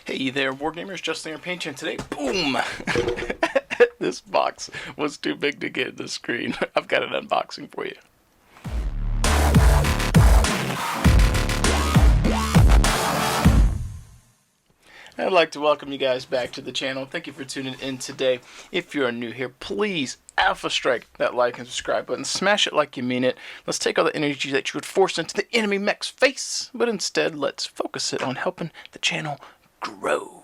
Hey there, Wargamers, Steiner Marauder, and today, boom! This box was too big to get in the screen. I've got an unboxing for you. I'd like to welcome you guys back to the channel. Thank you for tuning in today. If you're new here, please alpha strike that like and subscribe button. Smash it like you mean it. Let's take all the energy that you would force into the enemy mech's face, but instead let's focus it on helping the channel grow.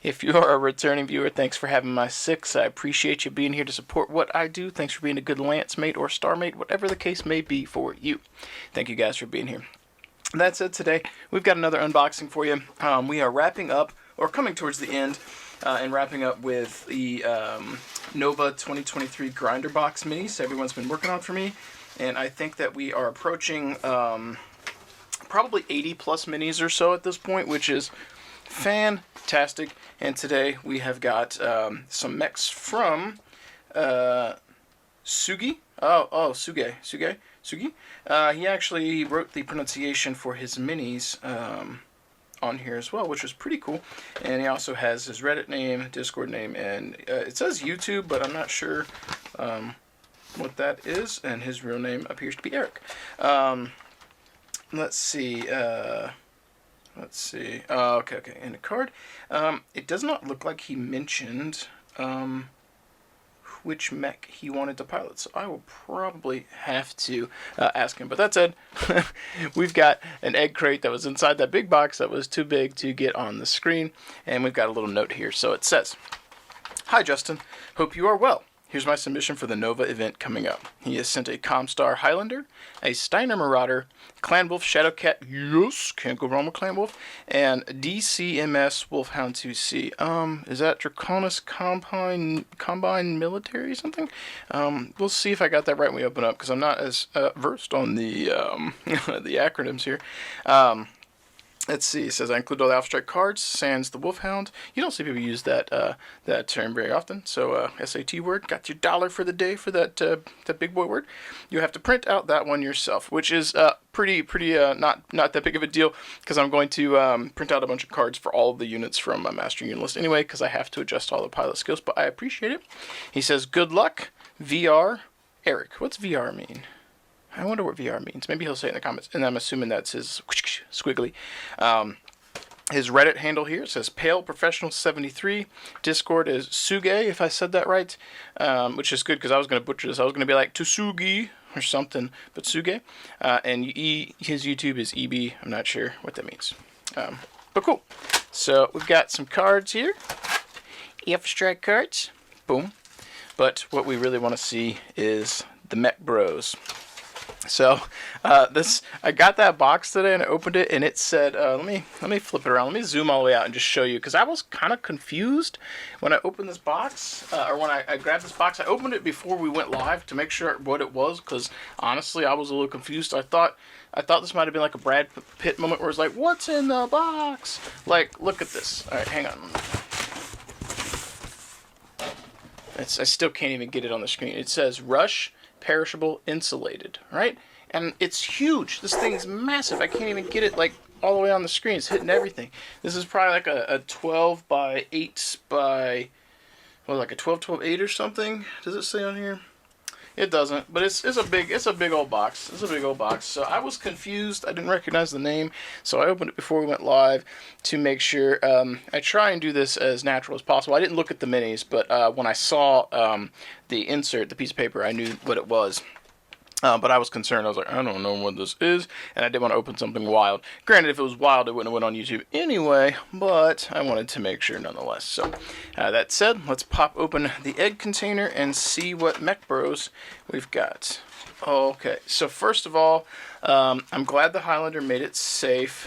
If you're a returning viewer, thanks for having my six. I appreciate you being here to support what I do. Thanks for being a good lance mate or star mate, whatever the case may be for you. Thank you guys for being here. That said, today we've got another unboxing for you. We are wrapping up, or coming towards the end, and wrapping up with the NOVA2023 Grinder box minis everyone's been working on for me. And I think that we are approaching probably 80 plus minis or so at this point, which is fantastic. And today we have got some mechs from Tsuge. Tsuge. He actually wrote the pronunciation for his minis on here as well, which was pretty cool. And he also has his Reddit name, Discord name, and it says YouTube, but I'm not sure what that is. And his real name appears to be Erik. Let's see. Okay. And a card. It does not look like he mentioned which mech he wanted to pilot, so I will probably have to ask him. But that said, we've got an egg crate that was inside that big box that was too big to get on the screen, and we've got a little note here. So it says, "Hi Justin, hope you are well. Here's my submission for the NOVA event coming up. He has sent a Comstar Highlander, a Steiner Marauder, Clan Wolf Shadowcat, yes, can't go wrong with Clan Wolf, and DCS Wolfhound 2C. Is that Draconis Combine Military something? We'll see if I got that right when we open up, because I'm not as versed on the the acronyms here. Let's see. It says, I include all the Alpha Strike cards, sans the Wolfhound. You don't see people use that that term very often. So, SAT word, got your dollar for the day for that that big boy word. You have to print out that one yourself, which is pretty not that big of a deal, because I'm going to print out a bunch of cards for all of the units from my Master Unit list anyway, because I have to adjust all the pilot skills, but I appreciate it. He says, good luck, VR, Erik. What's VR mean? I wonder what VR means. Maybe he'll say it in the comments, and I'm assuming that's his squiggly. His Reddit handle here says Pale Professional 73. Discord is Tsuge, if I said that right, which is good because I was going to butcher this. I was going to be like Tsuge or something, but Tsuge. And his YouTube is EB. I'm not sure what that means, but cool. So we've got some cards here. Alpha Strike cards. Boom. But what we really want to see is the Mech Bros. So I got that box today and I opened it and it said, let me flip it around. Let me zoom all the way out and just show you, because I was kind of confused when I opened this box, or when I grabbed this box. I opened it before we went live to make sure what it was, because honestly I was a little confused. I thought this might have been like a Brad Pitt moment where it's like, what's in the box? Like, look at this. All right, hang on. I still can't even get it on the screen. It says Rush Perishable Insulated, right? And it's huge. This thing's massive. I can't even get it like all the way on the screen. It's hitting everything. This is probably like a 12 by 8 by, well, like a 12-12-8 or something. Does it say on here? It doesn't, but it's a big old box. It's a big old box. So I was confused. I didn't recognize the name, so I opened it before we went live to make sure. I try and do this as natural as possible. I didn't look at the minis, but when I saw the insert, the piece of paper, I knew what it was. But I was concerned. I was like, I don't know what this is, and I didn't want to open something wild. Granted, if it was wild, it wouldn't have went on YouTube anyway, but I wanted to make sure nonetheless. So, that said, let's pop open the egg container and see what Mech Bros we've got. Okay, so first of all, I'm glad the Highlander made it safe.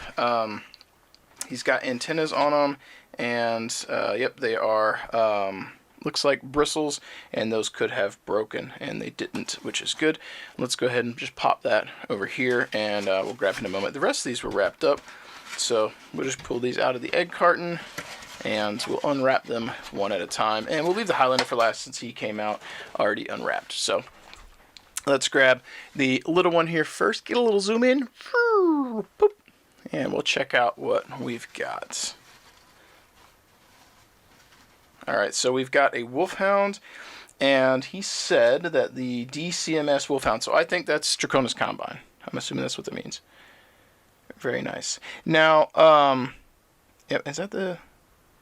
He's got antennas on him, and yep, they are looks like bristles, and those could have broken, and they didn't, which is good. Let's go ahead and just pop that over here, and we'll grab in a moment. The rest of these were wrapped up, so we'll just pull these out of the egg carton, and we'll unwrap them one at a time, and we'll leave the Highlander for last since he came out already unwrapped. So let's grab the little one here first, get a little zoom in, and we'll check out what we've got. All right, so we've got a Wolfhound, and he said that the DCMS Wolfhound. So I think that's Draconis Combine. I'm assuming that's what that means. Very nice. Now, yeah, is that the...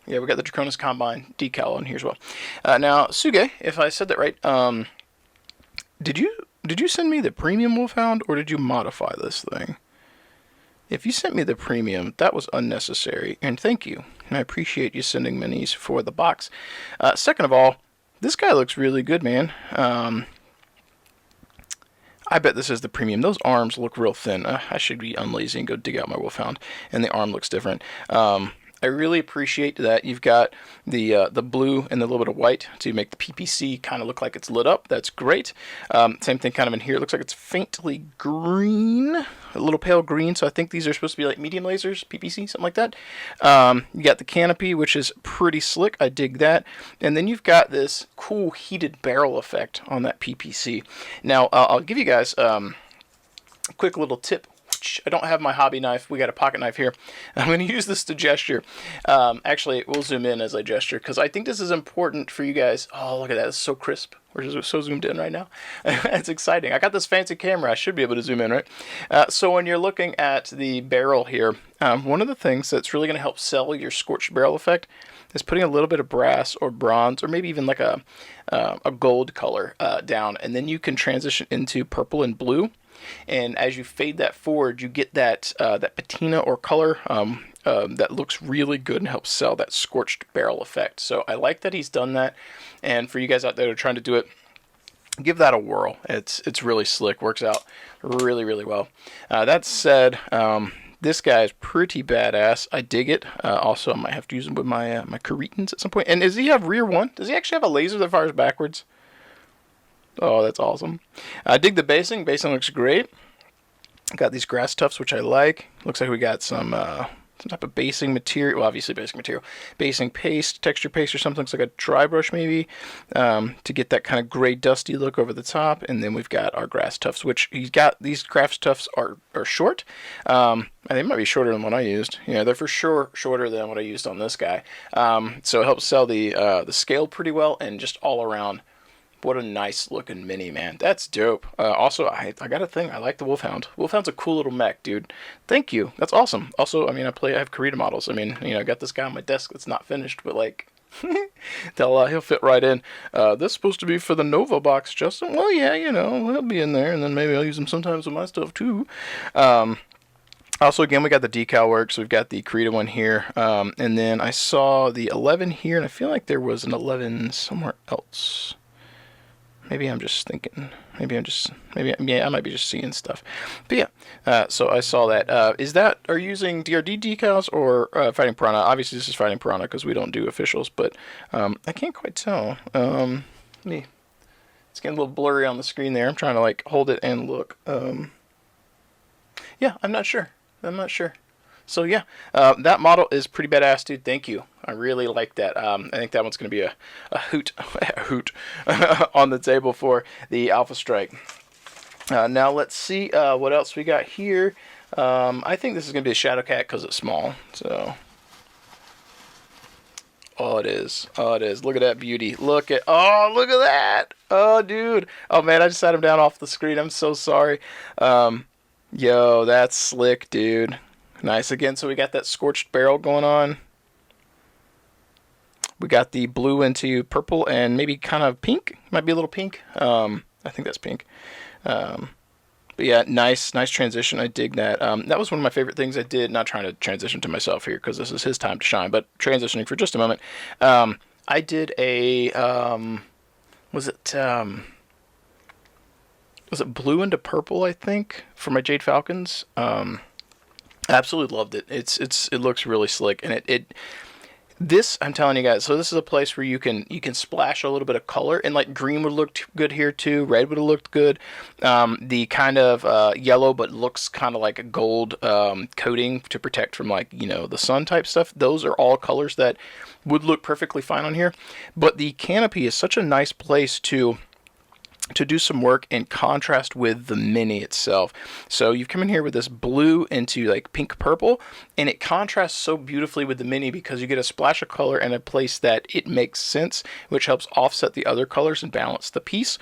Yeah, we got the Draconis Combine decal on here as well. Now, Tsuge, if I said that right, did you send me the premium Wolfhound, or did you modify this thing? If you sent me the premium, that was unnecessary, and thank you. And I appreciate you sending minis for the box. Second of all, this guy looks really good, man. I bet this is the premium. Those arms look real thin. I should be unlazy and go dig out my Wolfhound, and the arm looks different. I really appreciate that you've got the blue and the little bit of white to make the PPC kind of look like it's lit up. That's great. Same thing kind of in here. It looks like it's faintly green, a little pale green. So I think these are supposed to be like medium lasers, PPC, something like that. You got the canopy, which is pretty slick. I dig that. And then you've got this cool heated barrel effect on that PPC. Now, I'll give you guys a quick little tip. I don't have my hobby knife. We got a pocket knife here. I'm going to use this to gesture. Actually, we'll zoom in as I gesture because I think this is important for you guys. Oh, look at that. It's so crisp. We're so zoomed in right now. It's exciting. I got this fancy camera. I should be able to zoom in, right? So when you're looking at the barrel here, one of the things that's really going to help sell your scorched barrel effect is putting a little bit of brass or bronze or maybe even like a gold color down, and then you can transition into purple and blue. And as you fade that forward, you get that that patina or color that looks really good and helps sell that scorched barrel effect. So I like that he's done that. And for you guys out there who are trying to do it, give that a whirl. It's really slick. Works out really, really well. That said, this guy is pretty badass. I dig it. Also, I might have to use him with my my Caretans at some point. And does he have rear one? Does he actually have a laser that fires backwards? Oh, that's awesome. I dig the basing. Basing looks great. Got these grass tufts, which I like. Looks like we got some type of basing material. Well, obviously basing material. Basing paste, texture paste or something. Looks like a dry brush maybe to get that kind of gray dusty look over the top. And then we've got our grass tufts, which he's got. These grass tufts are short. They might be shorter than what I used. Yeah, they're for sure shorter than what I used on this guy. So it helps sell the scale pretty well and just all around. What a nice looking mini, man. That's dope. Also, I got a thing. I like the Wolfhound. Wolfhound's a cool little mech, dude. Thank you. That's awesome. Also, I mean, I have Karita models. I mean, you know, I got this guy on my desk that's not finished, but like, he'll fit right in. This is supposed to be for the Nova box, Justin. Well, yeah, you know, he'll be in there, and then maybe I'll use him sometimes with my stuff too. Also, again, we got the decal work, so we've got the Karita one here, and then I saw the 11 here, and I feel like there was an 11 somewhere else. Maybe I'm just thinking. Yeah, I might be just seeing stuff. But yeah, so I saw that. Are you using DRD decals or Fighting Piranha? Obviously, this is Fighting Piranha because we don't do officials, but I can't quite tell. It's getting a little blurry on the screen there. I'm trying to like hold it and look. Yeah, I'm not sure. So yeah, that model is pretty badass, dude. Thank you. I really like that. I think that one's going to be a hoot on the table for the Alpha Strike. Now let's see what else we got here. I think this is going to be a Shadow Cat because it's small. So, oh, it is. Look at that beauty. Look at that. Oh, dude. Oh man, I just sat him down off the screen. I'm so sorry. Yo, that's slick, dude. Nice. Again, so we got that scorched barrel going on. We got the blue into purple and maybe kind of pink. Might be a little pink. I think that's pink. But yeah, nice transition. I dig that. That was one of my favorite things I did. Not trying to transition to myself here because this is his time to shine, but transitioning for just a moment. I did a, was it blue into purple, I think, for my Jade Falcons. Absolutely loved it. It looks really slick, and this, I'm telling you guys, so this is a place where you can splash a little bit of color, and like green would look good here too, red would have looked good. The kind of yellow but looks kind of like a gold coating to protect from like, you know, the sun type stuff. Those are all colors that would look perfectly fine on here. But the canopy is such a nice place to to do some work in contrast with the mini itself. So you've come in here with this blue into like pink purple, and it contrasts so beautifully with the mini because you get a splash of color in a place that it makes sense, which helps offset the other colors and balance the piece.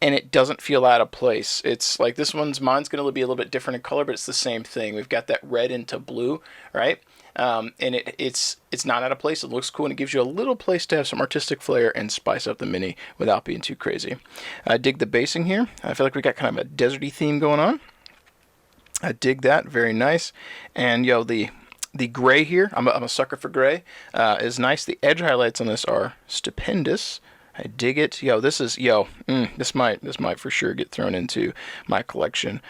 And it doesn't feel out of place. It's like mine's going to be a little bit different in color, but it's the same thing. We've got that red into blue, right? And it's not out of place. It looks cool, and it gives you a little place to have some artistic flair and spice up the mini without being too crazy. I dig the basing here. I feel like we got kind of a deserty theme going on. I dig that. Very nice. And yo, the gray here, I'm a sucker for gray, is nice. The edge highlights on this are stupendous. I dig it. Yo, this might for sure get thrown into my collection.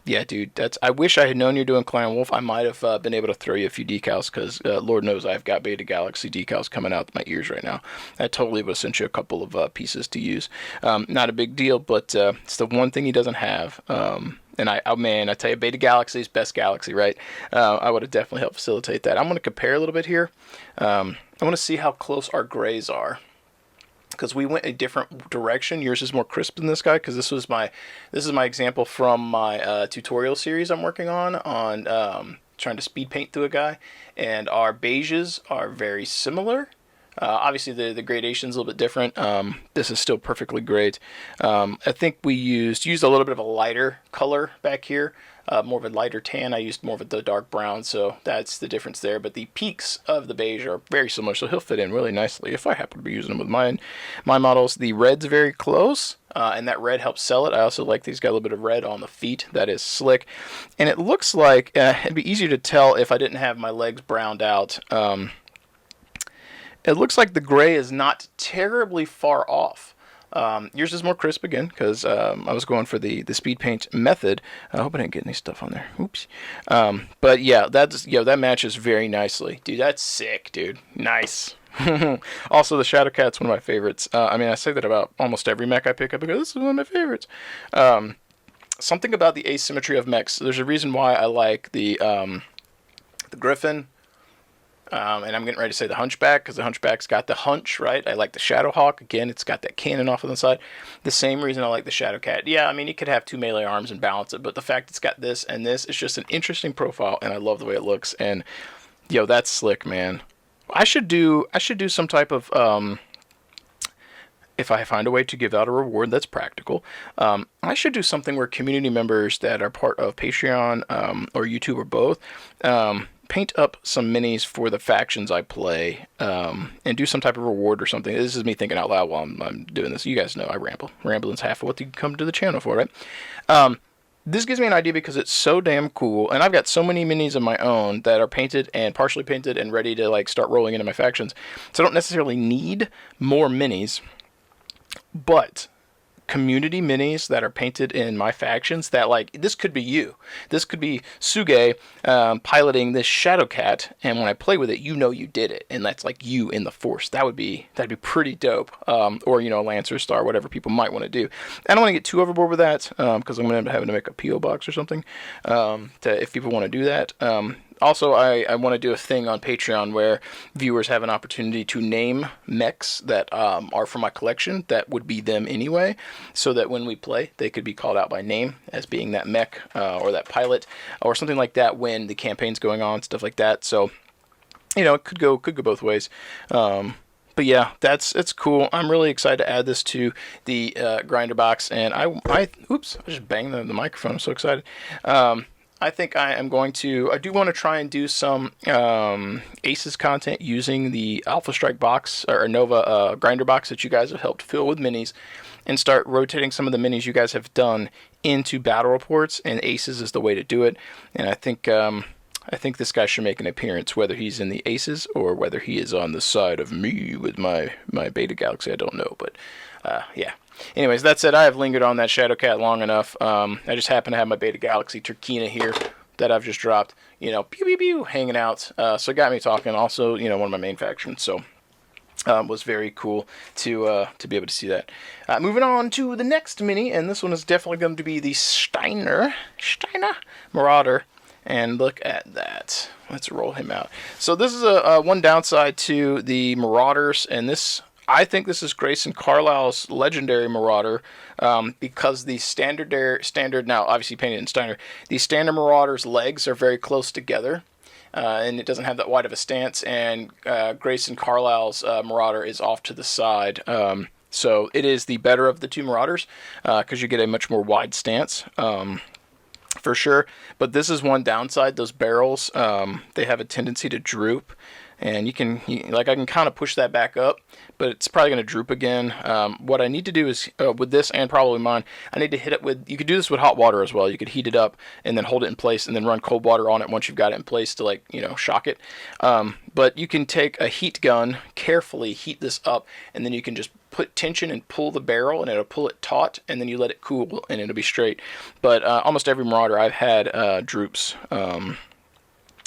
Yeah, dude, I wish I had known you're doing Clan Wolf. I might have been able to throw you a few decals, because Lord knows I've got Beta Galaxy decals coming out my ears right now. I totally would have sent you a couple of pieces to use. Not a big deal, but it's the one thing he doesn't have. And I tell you, Beta Galaxy's best galaxy, right? I would have definitely helped facilitate that. I'm going to compare a little bit here. I want to see how close our grays are, because we went a different direction. Yours is more crisp than this guy, because this is my example from my tutorial series I'm working on trying to speed paint through a guy, and our beiges are very similar. Obviously the gradation's a little bit different. This is still perfectly great. I think we used a little bit of a lighter color back here. More of a lighter tan. I used more of the dark brown, so that's the difference there. But the peaks of the beige are very similar, so he'll fit in really nicely if I happen to be using them with my models. The red's very close, and that red helps sell it. I also like these got a little bit of red on the feet. That is slick. And it looks like it'd be easier to tell if I didn't have my legs browned out. It looks like the gray is not terribly far off. Yours is more crisp again, because I was going for the speed paint method. I hope I didn't get any stuff on there. Oops. But yeah, that matches very nicely. Dude, that's sick, dude. Nice. Also, the Shadowcat's one of my favorites. I mean, I say that about almost every mech I pick up, because this is one of my favorites. Something about the asymmetry of mechs. There's a reason why I like the Griffin. And I'm getting ready to say the Hunchback, because the Hunchback's got the hunch, right? I like the Shadowhawk. Again, it's got that cannon off on the side. The same reason I like the Shadowcat. Yeah, I mean, you could have two melee arms and balance it, but the fact it's got this and this, it's just an interesting profile, and I love the way it looks. And yo, that's slick, man. I should do some type of if I find a way to give out a reward that's practical, I should do something where community members that are part of Patreon or YouTube or both paint up some minis for the factions I play, and do some type of reward or something. This is me thinking out loud while I'm doing this. You guys know I ramble. Rambling's half of what you come to the channel for, right? This gives me an idea because it's so damn cool, and I've got so many minis of my own that are painted and partially painted and ready to like start rolling into my factions. So I don't necessarily need more minis, but community minis that are painted in my factions, that like, this could be you. This could be Tsuge piloting this Shadowcat, and when I play with it, you know you did it, and that's like you in the Force. that'd be pretty dope. Or, you know, Lancer Star, whatever people might want to do. I don't want to get too overboard with that, because I'm going to end up having to make a P.O. box or something, if people want to do that. Also, I want to do a thing on Patreon where viewers have an opportunity to name mechs that are from my collection that would be them anyway, so that when we play, they could be called out by name as being that mech or that pilot or something like that when the campaign's going on, stuff like that. So, you know, it could go both ways. But yeah, it's cool. I'm really excited to add this to the grinder box, and oops, I just banged the microphone. I'm so excited. I think I do want to try and do some Aces content using the Alpha Strike box or Nova grinder box that you guys have helped fill with minis, and start rotating some of the minis you guys have done into battle reports, and Aces is the way to do it. And I think this guy should make an appearance, whether he's in the Aces or whether he is on the side of me with my Beta Galaxy. I don't know, but yeah. Anyways, that said, I have lingered on that Shadowcat long enough. I just happen to have my Beta Galaxy Turkina here that I've just dropped, you know, pew pew pew, hanging out. So it got me talking. Also, you know, one of my main factions. So was very cool to be able to see that. Moving on to the next mini, and this one is definitely going to be the Steiner Marauder. And look at that. Let's roll him out. So this is one downside to the Marauders, and this I think this is Grayson Carlisle's legendary Marauder, because the standard now obviously painted in Steiner. The standard Marauder's legs are very close together, and it doesn't have that wide of a stance. And Grayson Carlisle's Marauder is off to the side. So it is the better of the two Marauders, because you get a much more wide stance. For sure. But this is one downside. Those barrels, they have a tendency to droop. And I can kind of push that back up, but it's probably going to droop again. What I need to do is, with this and probably mine, I need to hit it with, you could do this with hot water as well. You could heat it up and then hold it in place and then run cold water on it once you've got it in place to, like, shock it. But you can take a heat gun, carefully heat this up, and then you can just put tension and pull the barrel, and it'll pull it taut, and then you let it cool, and it'll be straight. But almost every Marauder I've had droops.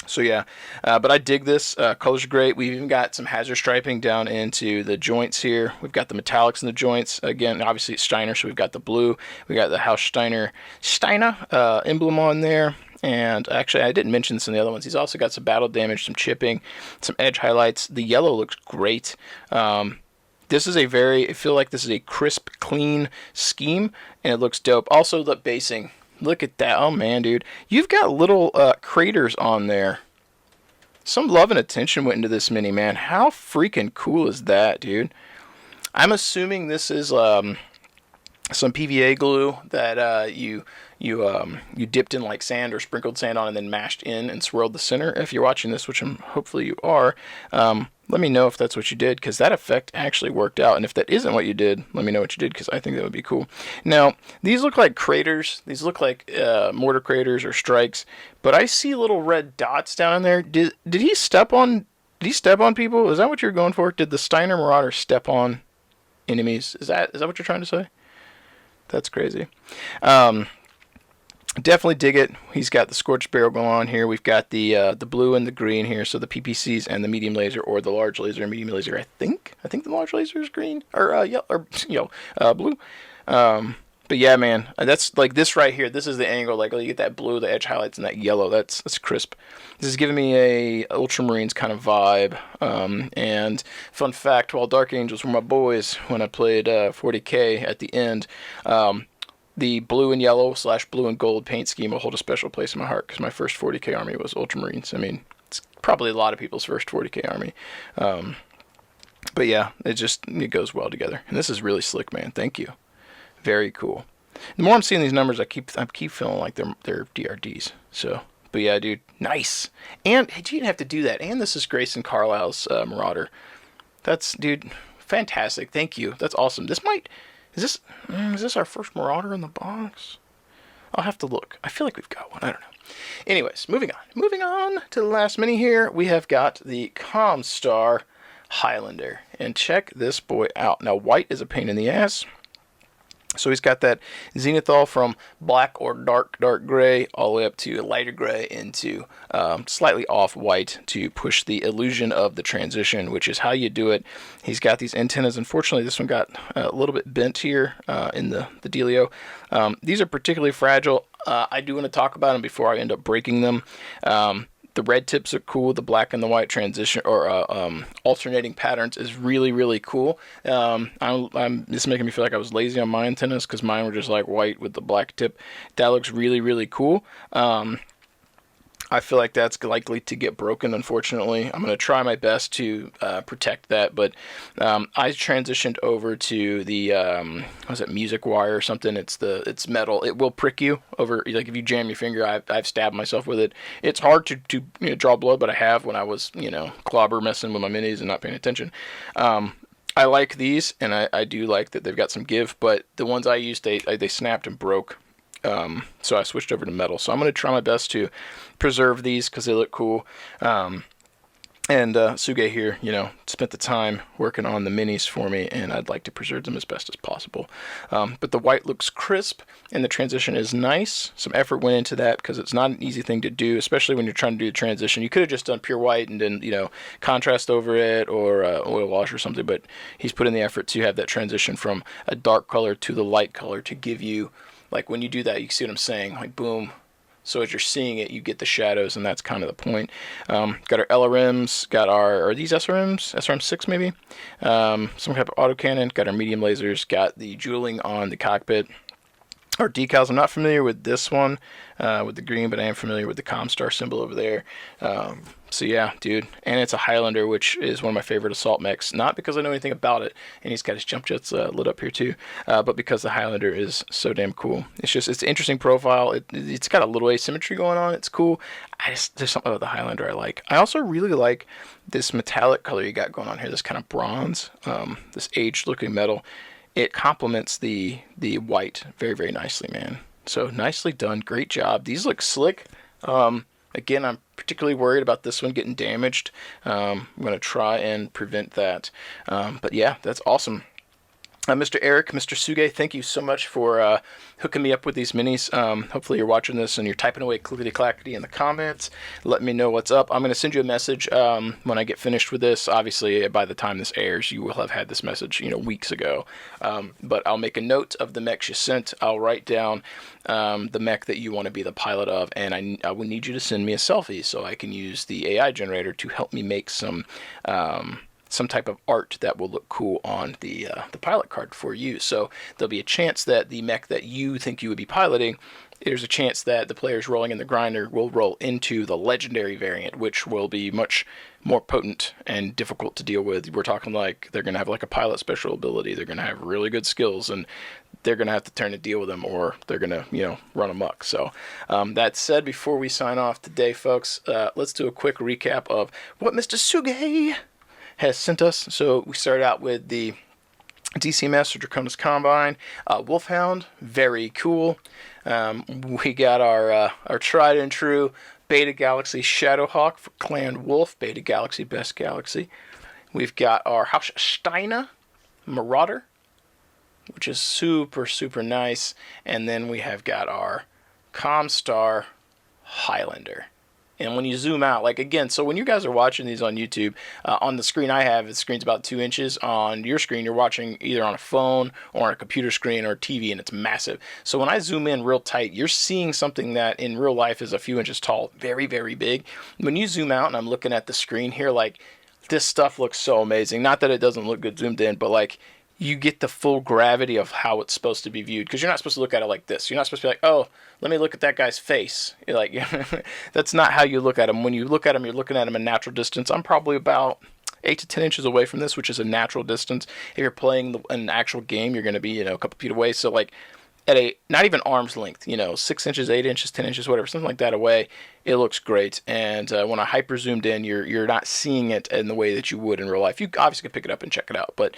So yeah, but I dig this. Colors are great. We've even got some hazard striping down into the joints here. We've got the metallics in the joints. Again, obviously it's Steiner, so we've got the blue. We got the House Steiner emblem on there. And actually, I didn't mention this in the other ones. He's also got some battle damage, some chipping, some edge highlights. The yellow looks great. This is I feel like this is a crisp, clean scheme, and it looks dope. Also, the basing. Look at that. Oh, man, dude. You've got little craters on there. Some love and attention went into this mini, man. How freaking cool is that, dude? I'm assuming this is some PVA glue that you dipped in like sand or sprinkled sand on and then mashed in and swirled the center. If you're watching this, which hopefully you are, let me know if that's what you did, because that effect actually worked out. And if that isn't what you did, let me know what you did, because I think that would be cool. Now, these look like craters. These look like mortar craters or strikes, but I see little red dots down in there. Did he step on people? Is that what you're going for? Did the Steiner Marauder step on enemies? Is that what you're trying to say? That's crazy. Definitely dig it. He's got the scorched barrel going on here. We've got the blue and the green here, so the PPCs and the medium laser, or the large laser and medium laser. I think the large laser is green or yellow or blue. But yeah, man, that's like this right here. This is the angle. Like, you get that blue, the edge highlights, and that yellow. That's crisp. This is giving me a Ultramarines kind of vibe. And fun fact: while Dark Angels were my boys when I played 40K at the end, the blue and yellow / blue and gold paint scheme will hold a special place in my heart, because my first 40K army was Ultramarines. I mean, it's probably a lot of people's first 40K army. But yeah, it goes well together. And this is really slick, man. Thank you. Very cool. The more I'm seeing these numbers, I keep feeling like they're DRDs. So, but yeah, dude, nice. And you didn't have to do that. And this is Grayson Carlisle's Marauder. That's, dude, fantastic. Thank you. That's awesome. Is this our first Marauder in the box? I'll have to look. I feel like we've got one. I don't know. Anyways, moving on. Moving on to the last mini here. We have got the Comstar Highlander. And check this boy out. Now, white is a pain in the ass. So he's got that zenithal from black or dark gray all the way up to lighter gray into slightly off white to push the illusion of the transition, which is how you do it. He's got these antennas. Unfortunately, this one got a little bit bent here in the dealio. These are particularly fragile. I do want to talk about them before I end up breaking them. The red tips are cool. The black and the white transition or alternating patterns is really, really cool. This is making me feel like I was lazy on my antennas, because mine were just like white with the black tip. That looks really, really cool. I feel like that's likely to get broken, unfortunately. I'm going to try my best to protect that, but I transitioned over to the was it music wire or something? It's metal. It will prick you over, like if you jam your finger. I've stabbed myself with it. It's hard to draw blood, but I have when I was clobber messing with my minis and not paying attention. I like these, and I do like that they've got some give, but the ones I used they snapped and broke. So I switched over to metal. So I'm going to try my best to preserve these because they look cool. And Tsuge here, spent the time working on the minis for me, and I'd like to preserve them as best as possible. But the white looks crisp, and the transition is nice. Some effort went into that because it's not an easy thing to do, especially when you're trying to do the transition. You could have just done pure white and then, contrast over it or oil wash or something, but he's put in the effort to have that transition from a dark color to the light color to give you, like when you do that, you see what I'm saying? Like boom, So as you're seeing it, you get the shadows, and that's kind of the point. Got our LRMs, got our, are these SRMs? SRM6 maybe? Some type of autocannon, got our medium lasers, got the jeweling on the cockpit. Our decals, I'm not familiar with this one, with the green, but I am familiar with the Comstar symbol over there. So yeah, dude. And it's a Highlander, which is one of my favorite assault mechs. Not because I know anything about it, and he's got his jump jets lit up here too, but because the Highlander is so damn cool. It's an interesting profile. It's got a little asymmetry going on. It's cool. There's something about the Highlander I like. I also really like this metallic color you got going on here, this kind of bronze, this aged looking metal. It complements the white very, very nicely, man. So nicely done. Great job. These look slick. Again, I'm particularly worried about this one getting damaged. I'm going to try and prevent that. But yeah, that's awesome. Mr. Erik, Mr. Tsuge, thank you so much for hooking me up with these minis. Hopefully you're watching this and you're typing away clickety-clackety in the comments. Let me know what's up. I'm going to send you a message when I get finished with this. Obviously, by the time this airs, you will have had this message, weeks ago. But I'll make a note of the mechs you sent. I'll write down the mech that you want to be the pilot of, and I will need you to send me a selfie so I can use the AI generator to help me make some type of art that will look cool on the pilot card for you. So there'll be a chance that the mech that you think you would be piloting, there's a chance that the players rolling in the grinder will roll into the legendary variant, which will be much more potent and difficult to deal with. We're talking like they're going to have like a pilot special ability. They're going to have really good skills, and they're going to have to turn to deal with them, or they're going to, run amok. So that said, before we sign off today, folks, let's do a quick recap of what Mr. Tsuge has sent us. So we started out with the DCMS or Draconis Combine, Wolfhound, very cool. We got our tried and true Beta Galaxy Shadowhawk for Clan Wolf, Beta Galaxy, best galaxy. We've got our House Steiner Marauder, which is super, super nice. And then we have got our Comstar Highlander. And when you zoom out, like again, so when you guys are watching these on YouTube, on the screen I have, the screen's about 2 inches. On your screen, you're watching either on a phone or on a computer screen or a TV, and it's massive. So when I zoom in real tight, you're seeing something that in real life is a few inches tall, very, very big. When you zoom out and I'm looking at the screen here, like this stuff looks so amazing. Not that it doesn't look good zoomed in, but like you get the full gravity of how it's supposed to be viewed, because you're not supposed to look at it like this. You're not supposed to be like, oh, let me look at that guy's face. You're like, that's not how you look at him. When you look at him, you're looking at him in natural distance. I'm probably about 8 to 10 inches away from this, which is a natural distance. If you're playing an actual game, you're going to be, a couple feet away. So like at a, not even arm's length, 6 inches, 8 inches, 10 inches, whatever, something like that away, it looks great. And when I hyper zoomed in, you're not seeing it in the way that you would in real life. You obviously can pick it up and check it out, but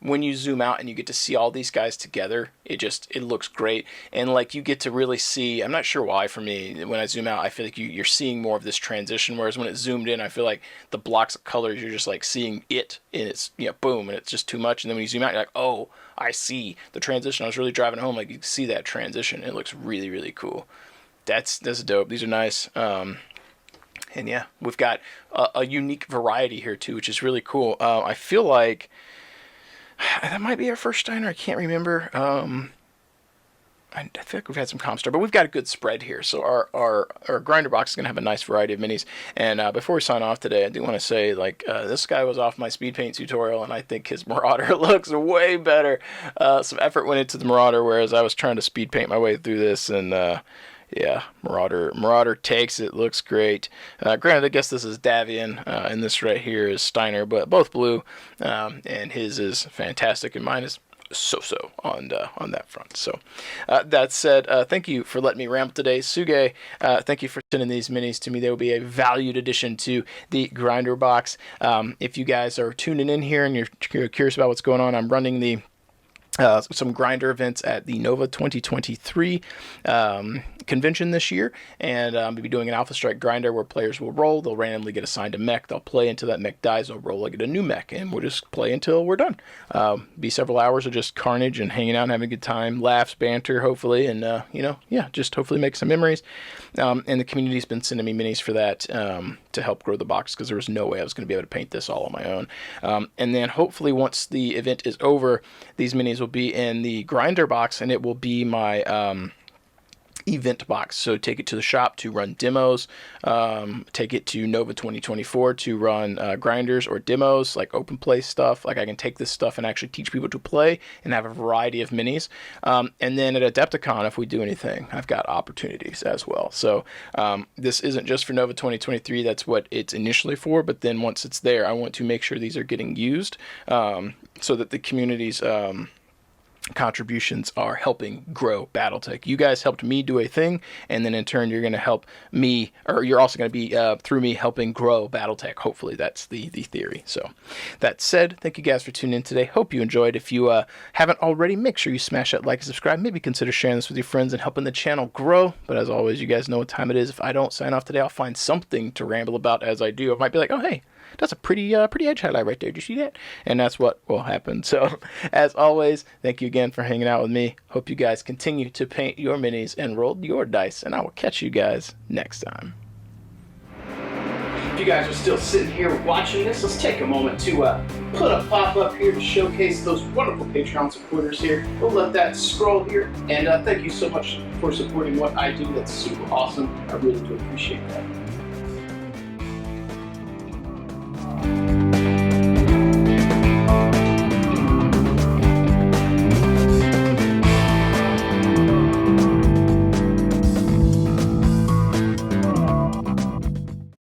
when you zoom out and you get to see all these guys together, it looks great. And like you get to really see, I'm not sure why for me, when I zoom out, I feel like you're seeing more of this transition, whereas when it's zoomed in, I feel like the blocks of colors, you're just like seeing it, and it's, boom, and it's just too much. And then when you zoom out, you're like, oh, I see the transition. I was really driving home, like you can see that transition. It looks really, really cool. That's dope. These are nice. And yeah, we've got a unique variety here too, which is really cool. I feel like that might be our first Steiner. I can't remember. I feel like we've had some Comstar, but we've got a good spread here. So our grinder box is going to have a nice variety of minis. And before we sign off today, I do want to say, like, this guy was off my speed paint tutorial, and I think his Marauder looks way better. Some effort went into the Marauder, whereas I was trying to speed paint my way through this, and yeah, Marauder takes it, looks great. Granted, I guess this is Davian, and this right here is Steiner, but both blue, and his is fantastic, and mine is so-so on that front. So that said, thank you for letting me ramble today. Tsuge, thank you for sending these minis to me. They will be a valued addition to the grinder box. If you guys are tuning in here and you're curious about what's going on, I'm running the some grinder events at the NOVA2023 convention this year, and I'll be doing an Alpha Strike grinder where players will roll. They'll randomly get assigned a mech. They'll play until that mech dies. They'll roll and get a new mech, and we'll just play until we're done. Be several hours of just carnage and hanging out and having a good time, laughs, banter, hopefully, and just hopefully make some memories. And the community's been sending me minis for that to help grow the box, because there was no way I was going to be able to paint this all on my own. And then hopefully once the event is over, these minis will be in the grinder box, and it will be my event box. So take it to the shop to run demos, take it to NOVA2024 to run grinders or demos, like open play stuff. Like I can take this stuff and actually teach people to play and have a variety of minis. And then at Adepticon, if we do anything, I've got opportunities as well. So this isn't just for NOVA2023. That's what it's initially for. But then once it's there, I want to make sure these are getting used so that the community's contributions are helping grow Battletech. You guys helped me do a thing, and then in turn you're going to help me, or you're also going to be through me helping grow Battletech. Hopefully that's the theory. So that said, thank you guys for tuning in today. Hope you enjoyed. If you haven't already, make sure you smash that like and subscribe. Maybe consider sharing this with your friends and helping the channel grow. But as always, you guys know what time it is. If I don't sign off today, I'll find something to ramble about as I do. I might be like, oh hey, that's a pretty edge highlight right there. Did you see that? And that's what will happen. So, as always, thank you again for hanging out with me. Hope you guys continue to paint your minis and roll your dice. And I will catch you guys next time. If you guys are still sitting here watching this, let's take a moment to put a pop-up here to showcase those wonderful Patreon supporters here. We'll let that scroll here. And thank you so much for supporting what I do. That's super awesome. I really do appreciate that.